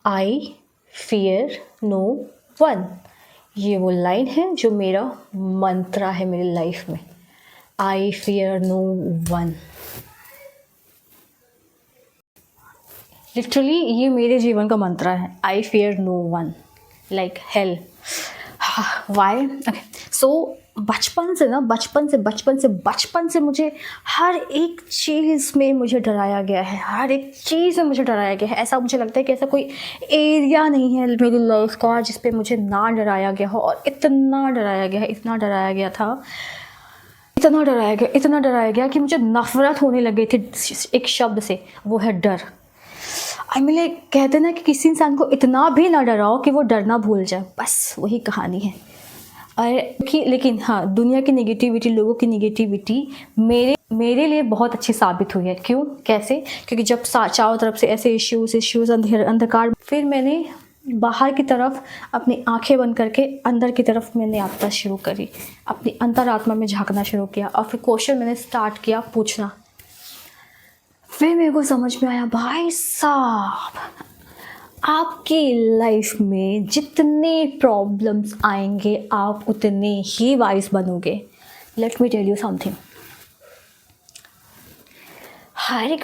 आई fear no one. ये वो line है जो मेरा मंत्रा है मेरी लाइफ में। I fear no one. Literally ये मेरे जीवन का मंत्रा है। I fear no one like hell. Why? Okay, so बचपन से मुझे हर एक चीज़ में मुझे डराया गया है। हर एक चीज़ में मुझे डराया गया है। ऐसा मुझे लगता है कि ऐसा कोई एरिया नहीं है मेरी लाइफ का जिस पे मुझे ना डराया गया हो। और इतना डराया गया है, इतना डराया गया था, इतना डराया गया कि मुझे नफ़रत होने लग गई थी एक शब्द से, वो है डर। आई मीन कहते ना कि किसी इंसान को इतना भी ना डराओ कि वो डरना भूल जाए, बस वही कहानी है। और कि लेकिन हाँ, दुनिया की नेगेटिविटी, लोगों की नेगेटिविटी मेरे लिए बहुत अच्छी साबित हुई है। क्यों? कैसे? क्योंकि जब चारों तरफ से ऐसे इश्यूज़ अंधकार, फिर मैंने बाहर की तरफ अपनी आंखें बंद करके अंदर की तरफ मैंने यात्रा शुरू करी, अपनी अंतरात्मा में झांकना शुरू किया और फिर क्वेश्चन मैंने स्टार्ट किया पूछना। फिर मेरे को समझ में आया, भाई साहब, आपकी लाइफ में जितने प्रॉब्लम्स आएंगे आप उतने ही वाइज बनोगे। Let me tell you something. हर एक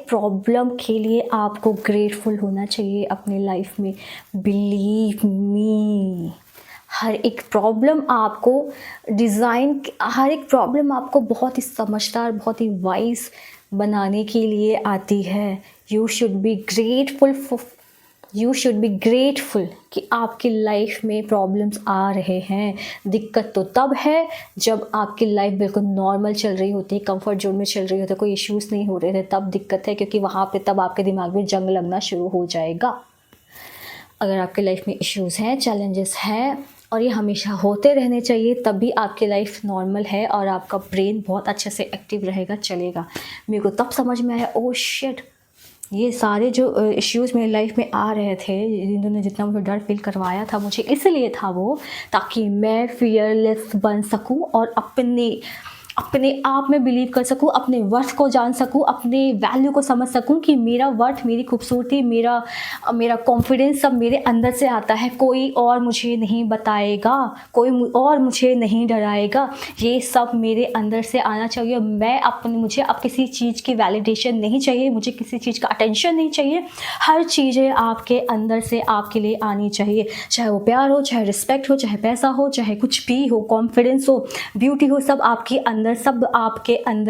प्रॉब्लम के लिए आपको ग्रेटफुल होना चाहिए अपनी लाइफ में। बिलीव मी, हर एक प्रॉब्लम आपको बहुत ही समझदार, बहुत ही वाइज बनाने के लिए आती है। यू शुड बी ग्रेटफुल कि आपकी लाइफ में प्रॉब्लम्स आ रहे हैं। दिक्कत तो तब है जब आपकी लाइफ बिल्कुल नॉर्मल चल रही होती है, कंफर्ट जोन में चल रही होती है, कोई इश्यूज़ नहीं हो रहे थे, तब दिक्कत है, क्योंकि वहाँ पे तब आपके दिमाग में जंग लगना शुरू हो जाएगा। अगर आपकी लाइफ में इश्यूज़ हैं, चैलेंजेस हैं, और ये हमेशा होते रहने चाहिए, तभी आपकी लाइफ नॉर्मल है और आपका ब्रेन बहुत अच्छे से एक्टिव रहेगा, चलेगा। मेरे को तब समझ में आया, ओह शिट, ये सारे जो इश्यूज़ मेरी लाइफ में आ रहे थे, जिन्होंने जितना मुझे डर फील करवाया था, मुझे इसलिए था वो, ताकि मैं फियरलेस बन सकूं और अपने आप में बिलीव कर सकूं, अपने वर्थ को जान सकूं, अपने वैल्यू को समझ सकूं कि मेरा वर्थ, मेरी खूबसूरती, मेरा कॉन्फिडेंस सब मेरे अंदर से आता है। कोई और मुझे नहीं बताएगा, कोई और मुझे नहीं डराएगा, ये सब मेरे अंदर से आना चाहिए। मुझे अब किसी चीज़ की वैलिडेशन नहीं चाहिए, मुझे किसी चीज़ का अटेंशन नहीं चाहिए। हर चीज़ें आपके अंदर से आपके लिए आनी चाहिए, चाहे वो प्यार हो, चाहे रिस्पेक्ट हो, चाहे पैसा हो, चाहे कुछ भी हो, कॉन्फिडेंस हो, ब्यूटी हो, सब आपके अंदर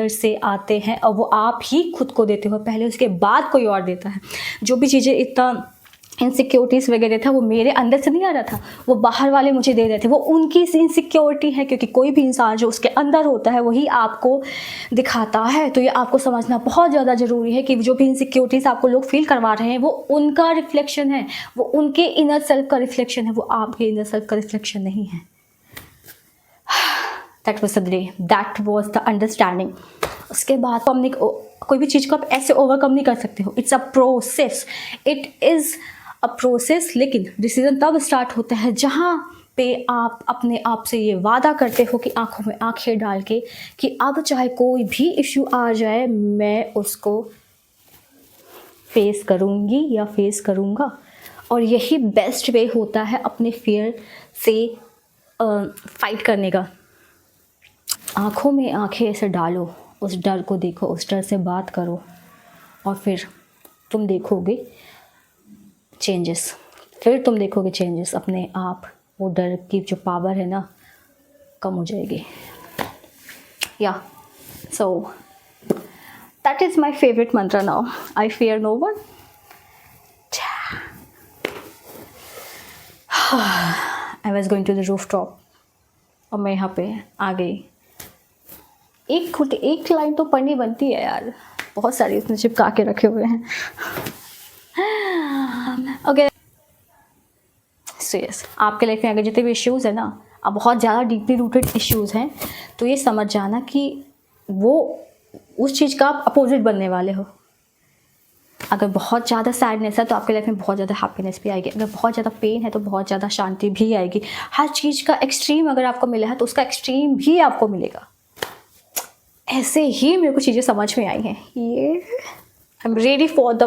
से आते हैं और वो आप ही खुद को देते हो पहले, उसके बाद कोई और देता है। जो भी चीज़ें इतना इनसिक्योरिटीज़ वगैरह था, वो मेरे अंदर से नहीं आ रहा था, वो बाहर वाले मुझे दे रहे थे। वो उनकी इनसिक्योरिटी है, क्योंकि कोई भी इंसान जो उसके अंदर होता है वही आपको दिखाता है। तो ये आपको समझना बहुत ज़्यादा ज़रूरी है कि जो भी इनसिक्योरिटीज़ आपको लोग फील करवा रहे हैं, वो उनका रिफ्लेक्शन है, वो उनके इनर सेल्फ का रिफ्लेक्शन है, वो आपके इनर सेल्फ का रिफ्लेक्शन नहीं है। That was the day, that was the understanding. उसके बाद तो हमने कोई भी चीज़ को आप ऐसे ओवरकम नहीं कर सकते हो। It's a process, it is a process. लेकिन डिसीजन तब स्टार्ट होता है जहाँ पे आप अपने आप से ये वादा करते हो कि आंखों में आंखें डाल के कि अब चाहे कोई भी इशू आ जाए, मैं उसको फेस करूँगी या फेस करूँगा। और यही बेस्ट वे होता है अपने फियर से फाइट करने का। आँखों में आँखें ऐसे डालो, उस डर को देखो, उस डर से बात करो, और फिर तुम देखोगे चेंजेस। अपने आप। वो डर की जो पावर है ना, कम हो जाएगी। Yeah so that is my favourite mantra now, I fear no one. I was going to the rooftop, और मैं यहाँ पे आ गई। एक लाइन तो पढ़नी बनती है यार, बहुत सारी उसने चिपका के रखे हुए हैं। ओके, सो यस, आपके लाइफ में अगर जितने भी इश्यूज़ है ना, अब बहुत ज़्यादा डीपली रूटेड इश्यूज़ हैं, तो ये समझ जाना कि वो उस चीज़ का आप अपोजिट बनने वाले हो। अगर बहुत ज़्यादा सैडनेस है तो आपके लाइफ में बहुत ज़्यादा हैप्पीनेस भी आएगी। अगर बहुत ज़्यादा पेन है तो बहुत ज़्यादा शांति भी आएगी। हर चीज़ का एक्सट्रीम अगर आपको मिला है तो उसका एक्सट्रीम भी आपको मिलेगा। ऐसे ही मेरे को चीज़ें समझ में आई हैं। ये I am ready for the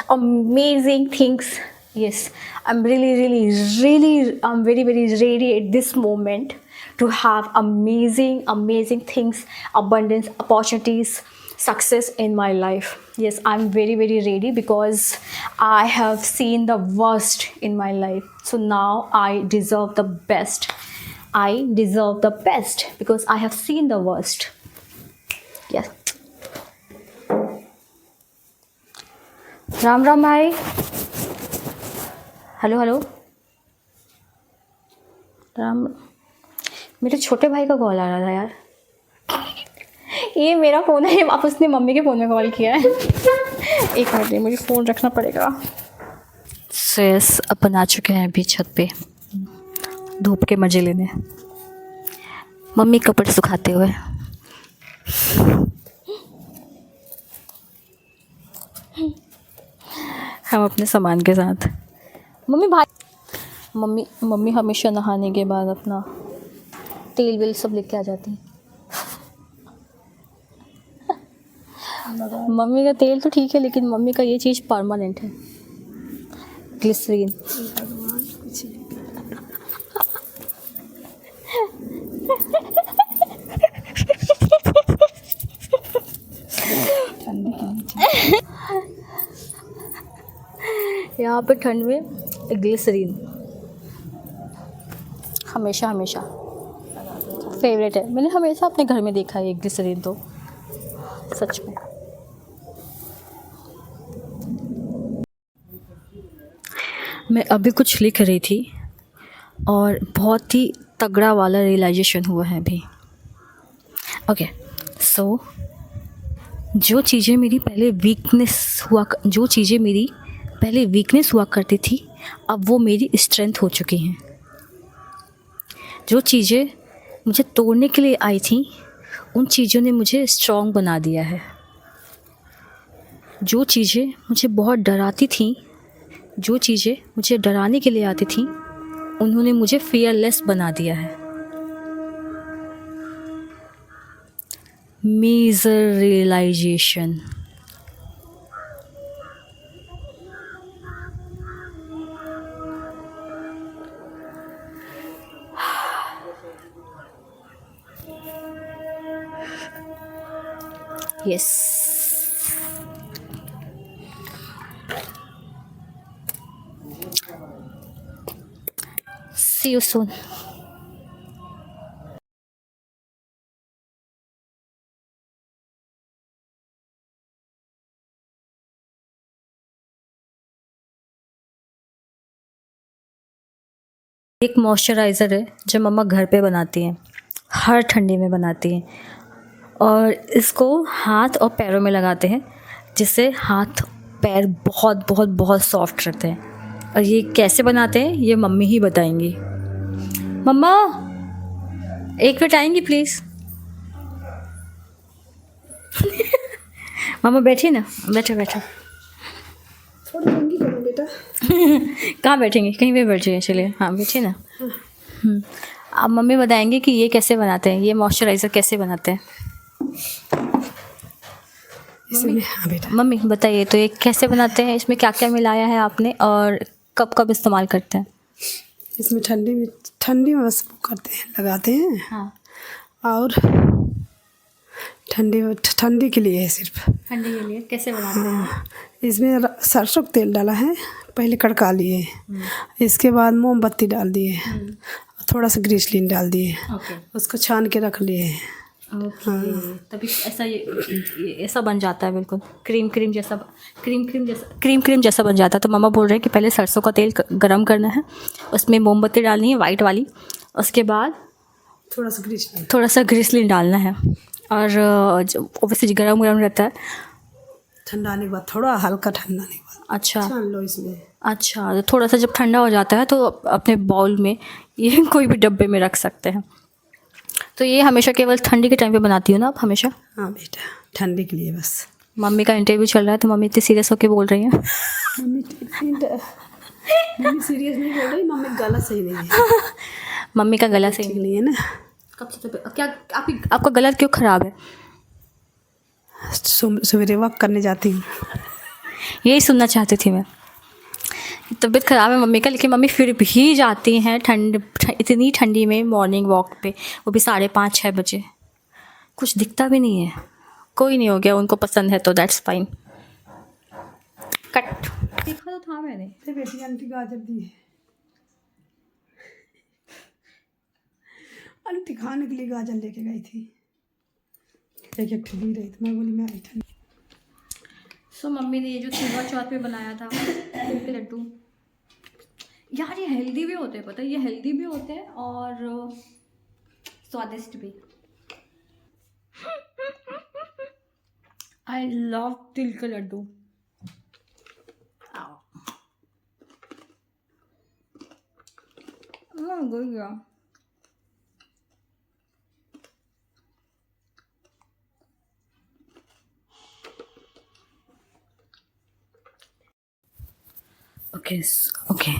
amazing things. Yes, I'm I'm very ready at this moment to have amazing things, abundance, opportunities, success in my life. Yes, I'm very ready because I have seen the worst in my life, so now I deserve the best. I deserve the best because I have seen the worst. Yes. Ram Ram भाई. Hello hello. Ram. मेरे छोटे भाई का call आ रहा था यार. ये मेरा फ़ोन है, वापस ने मम्मी के फ़ोन में कॉल किया है. एक मिनट, मुझे फ़ोन रखना पड़ेगा. यस, अपन आ चुके हैं अभी छत पे धूप के मज़े लेने. मम्मी कपड़े सुखाते हुए. हम अपने सामान के साथ. मम्मी हमेशा नहाने के बाद अपना तेल वेल सब लेके आ जाती हैं. मम्मी का तेल तो ठीक है, लेकिन मम्मी का ये चीज़ परमानेंट है, ग्लिसरीन. यहाँ पे ठंड में ग्लिसरीन हमेशा फेवरेट है. मैंने हमेशा अपने घर में देखा है ये ग्लिसरीन, तो सच में. मैं अभी कुछ लिख रही थी और बहुत ही तगड़ा वाला रियलाइजेशन हुआ है अभी. ओके, सो जो चीज़ें मेरी पहले वीकनेस हुआ करती थी, अब वो मेरी स्ट्रेंथ हो चुकी हैं. जो चीज़ें मुझे तोड़ने के लिए आई थी, उन चीज़ों ने मुझे स्ट्रॉन्ग बना दिया है. जो चीज़ें मुझे बहुत डराती थीं, जो चीज़ें मुझे डराने के लिए आती थीं, उन्होंने मुझे फियरलेस बना दिया है. Major realisation. Yes. See you soon. एक मॉइस्चराइज़र है जो मम्मा घर पे बनाती हैं, हर ठंडी में बनाती हैं, और इसको हाथ और पैरों में लगाते हैं, जिससे हाथ पैर बहुत सॉफ्ट रहते हैं. और ये कैसे बनाते हैं ये मम्मी ही बताएंगी. मम्मा, एक मिनट आएंगी प्लीज़. मम्मा बैठिए ना, बैठो. थोड़ी जंगी करो बेटा. कहाँ बैठेंगे, कहीं पे बैठ जाइए. चलिए, हाँ बैठिए ना. अब मम्मी बताएंगे कि ये कैसे बनाते हैं, ये मॉइस्चराइज़र कैसे बनाते हैं. इसमें हाँ बेटा. मम्मी बताइए तो ये कैसे बनाते हैं, इसमें क्या क्या मिलाया है आपने और कब इस्तेमाल करते हैं. इसमें ठंडी में बस करते हैं, लगाते हैं. हाँ. और ठंडी के लिए है सिर्फ. ठंडी के लिए कैसे बनाते हैं. इसमें सरसों का तेल डाला है, पहले कड़का लिए. इसके बाद मोमबत्ती डाल दिए, थोड़ा सा ग्रीसलिन डाल दिए. उसको छान के रख लिए. तभी ऐसा बन जाता है, बिल्कुल क्रीम जैसा बन जाता है. तो मम्मा बोल रहे हैं कि पहले सरसों का तेल गरम करना है, उसमें मोमबत्ती डालनी है वाइट वाली, उसके बाद थोड़ा सा ग्रीसलिन डालना है, और ऑब्वियसली गरम रहता है. ठंडा आने के बाद, थोड़ा हल्का ठंडा आने के बाद अच्छा छान लो इसमें. अच्छा, तो थोड़ा सा जब ठंडा हो जाता है तो अपने बाउल में, ये कोई भी डब्बे में रख सकते हैं. तो ये हमेशा केवल ठंडी के टाइम पे बनाती हो ना आप हमेशा. हाँ बेटा, ठंडी के लिए बस. मम्मी का इंटरव्यू चल रहा है तो मम्मी इतनी सीरियस होकर बोल रही हैं. मम्मी सीरियस नहीं बोल रही, मम्मी गला सही नहीं है. मम्मी का गला सही नहीं है ना. कब से क्या आपका गला क्यों ख़राब है. सवेरे वॉक करने जाती हूँ. यही सुनना चाहती थी मैं। तबीयत ख़राब है मम्मी का, लेकिन मम्मी फिर भी जाती हैं इतनी ठंडी में मॉर्निंग वॉक पे, वो भी 5:30-6 बजे। कुछ दिखता भी नहीं है। कोई नहीं, हो गया, उनको पसंद है तो दैट्स फाइन। कट देखा तो था मैंने। तो बेटी आंटी गाजर दी है, आंटी खाने के लिए गाजर लेके गई थी, एक एक दी रही थी। मैं बोली मैं ठंडी। सो मम्मी ने ये जो सिल्वर चौथ पे बनाया था तिल के लड्डू, यार ये हेल्दी भी होते हैं, पता है, ये हेल्दी भी होते हैं और स्वादिष्ट भी। आई लव तिल के लड्डू। गया ओके ओके।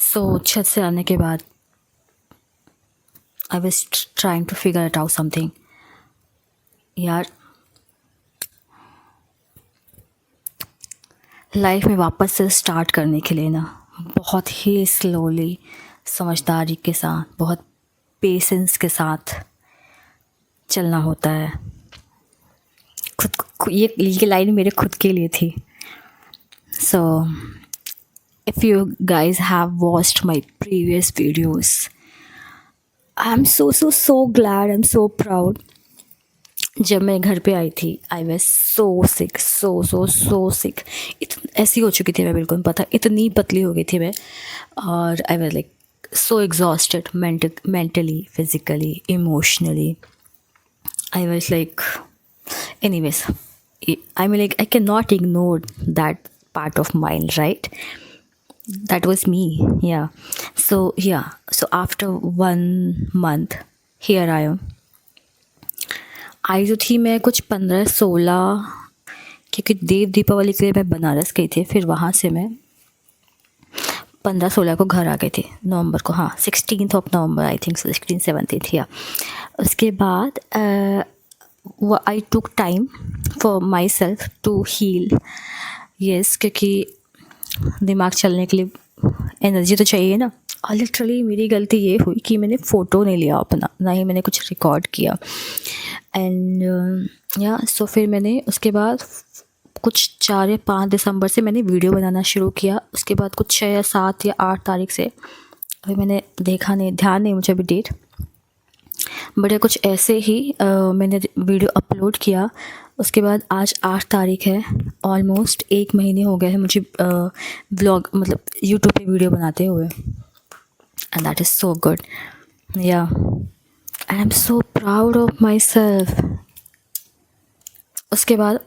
सो छत से आने के बाद I was trying to figure it out something. यार लाइफ में वापस से स्टार्ट करने के लिए ना बहुत ही स्लोली, समझदारी के साथ, बहुत पेशेंस के साथ चलना होता है। ये लाइन मेरे खुद के लिए थी। सो if you guys have watched my previous videos, I'm so glad, I'm so proud. जब मैं घर पे आई थी आई वॉज सो सिक, सो सिक। ऐसी हो चुकी थी मैं, बिल्कुल पता, इतनी पतली हो गई थी मैं। और I was like so exhausted, mentally, physically, emotionally. I was like anyways, I mean like I can not ignore that part of mine, right? That was me, yeah. So after 1 month here I am. आई तो थी मैं कुछ 15-16, क्योंकि दीपावली के लिए मैं बनारस गई थी, फिर वहाँ से मैं 15-16 को घर आ गई थी, नवंबर को, हाँ 16th of November I think, 16-17 या। उसके बाद I took time for myself to heal. Yes, क्योंकि दिमाग चलने के लिए एनर्जी तो चाहिए ना। और लिटरली मेरी गलती ये हुई कि मैंने फ़ोटो नहीं लिया अपना, ना ही मैंने कुछ रिकॉर्ड किया। एंड सो फिर मैंने उसके बाद कुछ 4 या 5 दिसंबर से मैंने वीडियो बनाना शुरू किया। उसके बाद कुछ 6 या 7 या 8 तारीख से, अभी मैंने देखा नहीं, ध्यान नहीं मुझे अभी डेट, बट कुछ ऐसे ही मैंने वीडियो अपलोड किया। उसके बाद आज 8 तारीख है, ऑलमोस्ट 1 महीने हो गए हैं मुझे व्लॉग, मतलब यूट्यूब पे वीडियो बनाते हुए। And that is so good, yeah I am so proud of myself. उसके बाद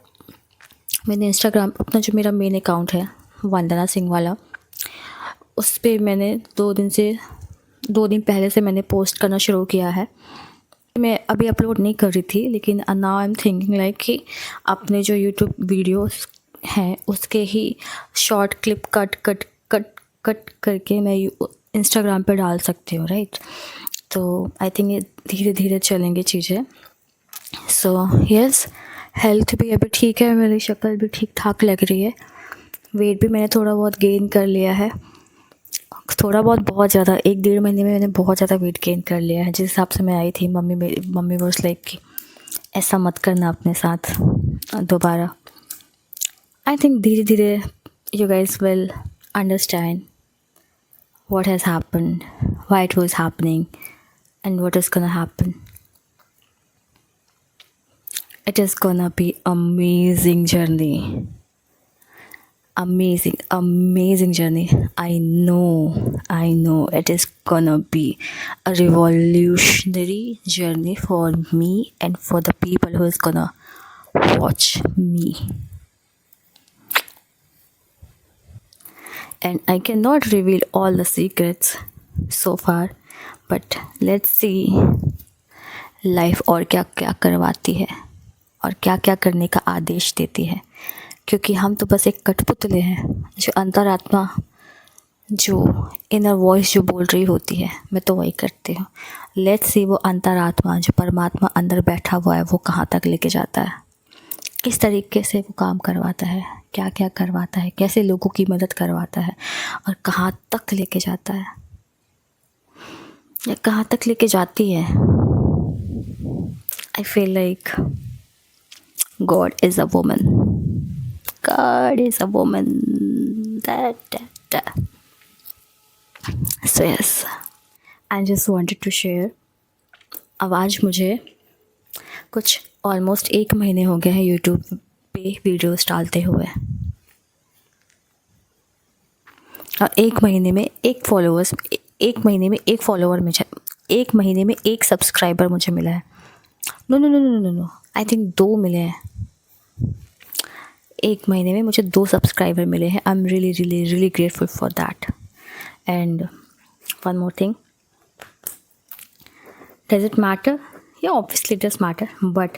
मैंने इंस्टाग्राम, अपना जो मेरा मेन अकाउंट है वंदना सिंह वाला, उस पर मैंने 2 दिन पहले से मैंने पोस्ट करना शुरू किया है। मैं अभी अपलोड नहीं कर रही थी, लेकिन now I am thinking like कि अपने जो यूट्यूब वीडियोस हैं उसके ही शॉर्ट क्लिप कट करके मैं इंस्टाग्राम पे डाल सकती हूँ, राइट? तो आई थिंक ये धीरे धीरे चलेंगे चीज़ें। सो यस, हेल्थ भी अभी ठीक है, मेरी शक्ल भी ठीक ठाक लग रही है, वेट भी मैंने थोड़ा बहुत गेन कर लिया है, थोड़ा बहुत ज़्यादा, 1-1.5 महीने में मैंने बहुत ज़्यादा वेट गेन कर लिया है। जिस हिसाब से मैं आई थी, मम्मी वाज लाइक कि ऐसा मत करना अपने साथ दोबारा। आई थिंक धीरे धीरे you guys will understand what has happened, why it was happening, and what is gonna happen. It is gonna be amazing journey. Amazing journey. I know it is gonna be a revolutionary journey for me and for the people who is gonna watch me. And I cannot reveal all the secrets so far, but let's see life और क्या क्या करवाती है और क्या क्या करने का आदेश देती है, क्योंकि हम तो बस एक कठपुतले हैं जो अंतरात्मा जो इनर वॉइस जो बोल रही होती है, मैं तो वही करती हूँ। लेट्स सी वो अंतरात्मा जो परमात्मा अंदर बैठा हुआ है वो कहाँ तक लेके जाता है, किस तरीके से वो काम करवाता है, क्या क्या करवाता है, कैसे लोगों की मदद करवाता है और कहाँ तक लेके जाता है या कहाँ तक लेके जाती है। I feel like God is a woman, God is a woman, that so yes, I just wanted to share. अब आज मुझे कुछ ऑलमोस्ट 1 महीने हो गए हैं यूट्यूब पे वीडियोस डालते हुए, और 1 महीने में 1 फॉलोअर्स, 1 महीने में 1 फॉलोअर मुझे, 1 महीने में 1 सब्सक्राइबर मुझे मिला है। No no no no no no, I think 2 मिले हैं। 1 महीने में मुझे 2 सब्सक्राइबर मिले हैं। I am really really really grateful for that. And one more thing, does it matter? Yeah obviously it does matter, but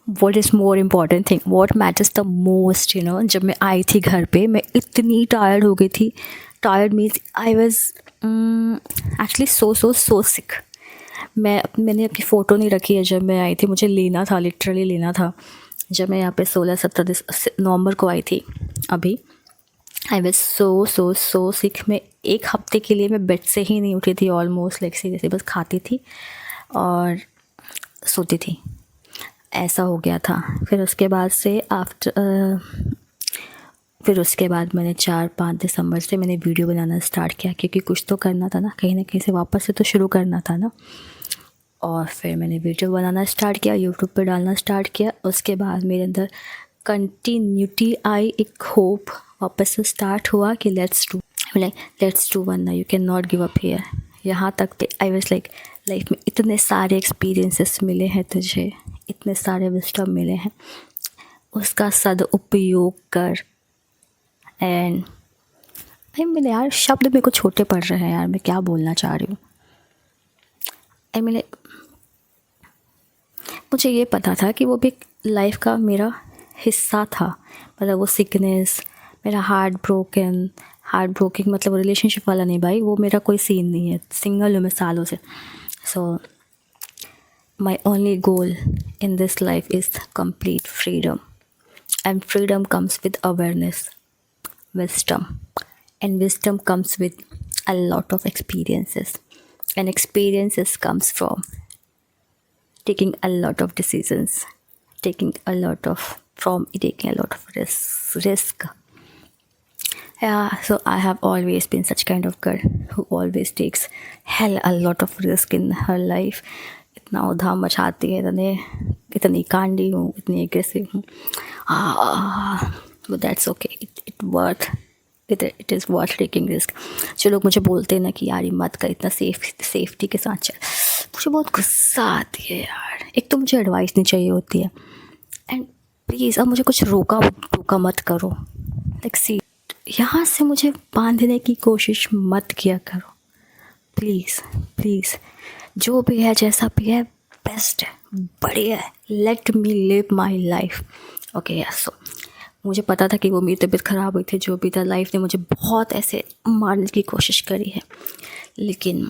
what is more important thing, what matters the most, you know, जब मैं आई थी घर पे मैं इतनी tired हो गई थी। Tired means I was actually so sick. मैंने अपनी फ़ोटो नहीं रखी है जब मैं आई थी, मुझे लेना था, लिटरली लेना था। जब मैं यहाँ पे 16-17 नवंबर को आई थी अभी, आई वॉज सो सिक। मैं 1 हफ्ते के लिए मैं बेड से ही नहीं उठी थी ऑलमोस्ट, लाइक सीरियसली बस खाती थी और सोती थी, ऐसा हो गया था। फिर उसके बाद से फिर उसके बाद मैंने 4-5 दिसंबर से मैंने वीडियो बनाना स्टार्ट किया, क्योंकि कुछ तो करना था ना, कहीं ना कहीं से वापस से तो शुरू करना था ना। और फिर मैंने वीडियो बनाना स्टार्ट किया, यूट्यूब पे डालना स्टार्ट किया। उसके बाद मेरे अंदर कंटिन्यूटी आई, एक होप वापस से स्टार्ट हुआ कि लेट्स डू वन ना, you can not give up here. यहाँ तक पे आई वाज लाइक, लाइफ में इतने सारे एक्सपीरियंसेस मिले हैं तुझे, इतने सारे विस्डम मिले हैं, उसका सदुपयोग कर। एंड आई मीन यार, शब्द मेरे को छोटे पड़ रहे हैं यार, मैं क्या बोलना चाह रही हूँ। आई मीन मुझे ये पता था कि वो भी लाइफ का मेरा हिस्सा था, मतलब वो सिकनेस, मेरा हार्ट ब्रोकिंग, मतलब रिलेशनशिप वाला नहीं भाई, वो मेरा कोई सीन नहीं है, सिंगल हूँ मैं सालों से। So my only goal in this life is complete freedom, and freedom comes with awareness, wisdom, and wisdom comes with a lot of experiences, and experiences comes from taking a lot of decisions, taking a lot of risk. Yeah, so I have always been such kind of girl who always takes a lot of risk in her life. इतना उधाम मचाती है, इतनी कांडी हूँ, इतनी aggressive हूँ, but that's okay, it is worth taking risk. जो लोग मुझे बोलते हैं ना कि यार ये मत कर, इतना सेफ्टी के साथ चल, मुझे बहुत गुस्सा आती है यार। एक तो मुझे एडवाइस नहीं चाहिए होती है, एंड प्लीज़ अब मुझे कुछ रोका मत करो, लाइक सी, यहाँ से मुझे बांधने की कोशिश मत किया करो, प्लीज़। जो भी है, जैसा भी है, बेस्ट है, बढ़िया है, let me live my life. Okay yes, so मुझे पता था कि वो मेरी तबीयत ख़राब हुई थी, जो भी था, लाइफ ने मुझे बहुत ऐसे मारने की कोशिश करी है, लेकिन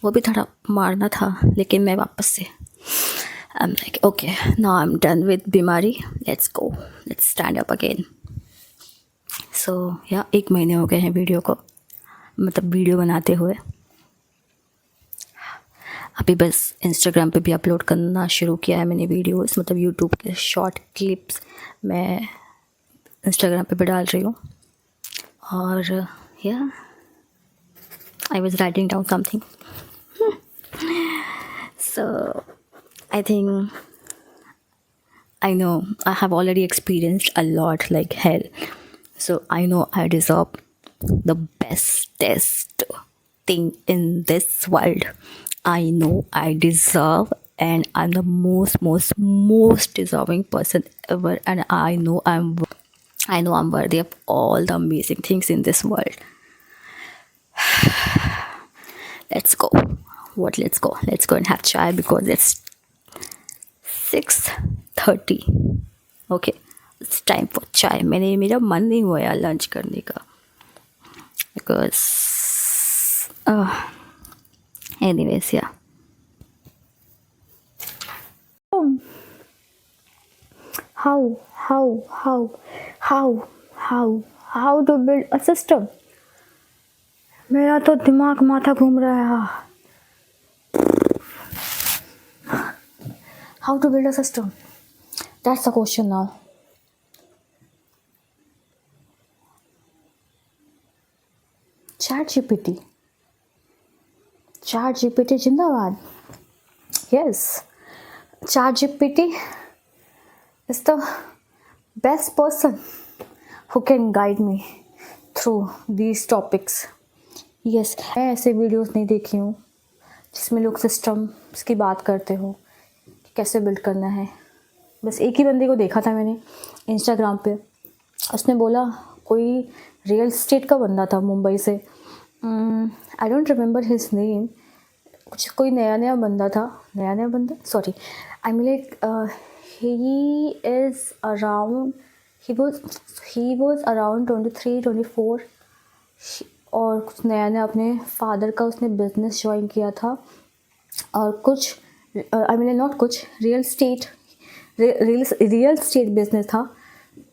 वो भी थोड़ा मारना था, लेकिन मैं वापस से I am like okay, now I am done with बीमारी, let's go, let's stand up again. So yeah 1 महीने हो गए हैं वीडियो बनाते हुए। अभी बस इंस्टाग्राम पे भी अपलोड करना शुरू किया है मैंने वीडियोस, मतलब यूट्यूब के शॉर्ट क्लिप्स मैं इंस्टाग्राम पे भी डाल रही हूँ। और या I was writing down something, so I think I know I have already experienced a lot like hell, so I know I deserve the bestest thing in this world. I know I deserve, and I'm the most deserving person ever, and I know I'm worthy of all the amazing things in this world. Let's go and have chai, because it's 6:30. Okay, it's time for चाय। मेरा मन नहीं हुआ यार lunch करने का, because anyways, yeah. how how how how how to build a system. मेरा तो दिमाग माथा घूम रहा है. How to build a system? That's the question now. ChatGPT जिंदाबाद. Yes, ChatGPT is the best person who can guide me through these topics. Yes, मैं ऐसे वीडियोस नहीं देखी हूँ जिसमें लोग सिस्टम्स की बात करते हो कि कैसे बिल्ड करना है. बस एक ही बंदे को देखा था मैंने इंस्टाग्राम पे. उसने बोला, कोई रियल स्टेट का बंदा था मुंबई से. I don't remember his name. कोई नया बंदा था. Sorry, I mean like he is around, he was around 23-24 और कुछ नया अपने फादर का उसने बिजनेस ज्वाइन किया था. और कुछ आई मीन नॉट कुछ रियल स्टेट बिजनेस था.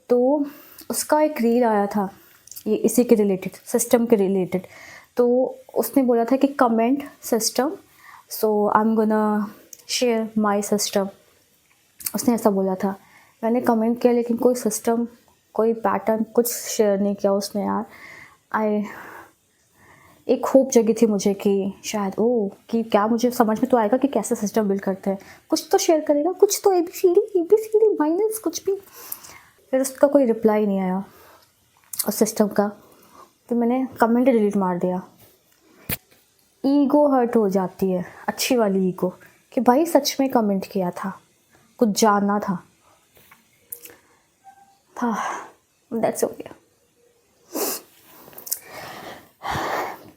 तो उसका एक रील आया था ये इसी के रिलेटेड, सिस्टम के रिलेटेड. तो उसने बोला था कि comment system, so I am gonna share my system. उसने ऐसा बोला था. मैंने कमेंट किया लेकिन कोई सिस्टम, कोई पैटर्न कुछ शेयर नहीं किया उसने यार. एक होप जगी थी मुझे कि शायद कि क्या मुझे समझ में तो आएगा कि कैसे सिस्टम बिल्ड करते हैं. कुछ तो शेयर करेगा, कुछ तो ABCD माइनस कुछ भी. फिर उसका कोई रिप्लाई नहीं आया उस सिस्टम का. तो मैंने कमेंट डिलीट मार दिया. ईगो हर्ट हो जाती है, अच्छी वाली ईगो, कि भाई सच में कमेंट किया था, कुछ जानना था. That's okay.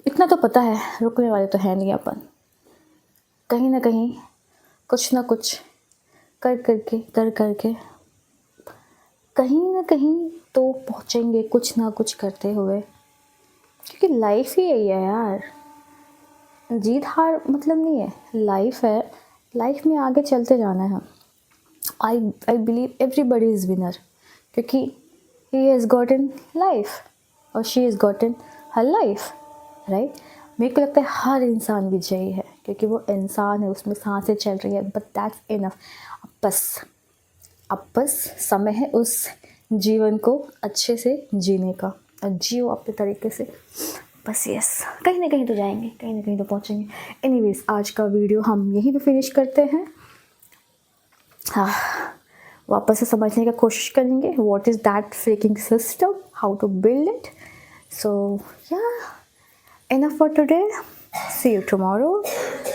इतना तो पता है, रुकने वाले तो है नहीं अपन. कहीं ना कहीं कुछ ना कुछ कर करके कहीं ना कहीं तो पहुँचेंगे, कुछ ना कुछ करते हुए. क्योंकि लाइफ ही यही है यार. जीत हार मतलब नहीं है, लाइफ है. लाइफ में आगे चलते जाना है. I believe everybody is winner, क्योंकि ही हैज़ गॉटन लाइफ और she is gotten her life, right. मेरे को लगता है हर इंसान विजयी है, क्योंकि वो इंसान है, उसमें सांसें चल रही है. But that's enough. अब बस समय है उस जीवन को अच्छे से जीने का, और जियो अपने तरीके से. बस यस, कहीं ना कहीं तो जाएंगे, कहीं ना कहीं तो पहुँचेंगे. एनीवेज, आज का वीडियो हम यहीं पे फिनिश करते हैं. वापस से समझने की कोशिश करेंगे what is that freaking system, how to build it. So yeah, enough for today. See you tomorrow.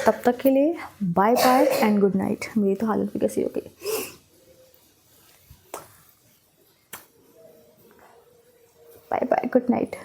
तब तक के लिए bye bye and good night. मेरी तो हालत भी कैसी हो गई. Bye bye, good night.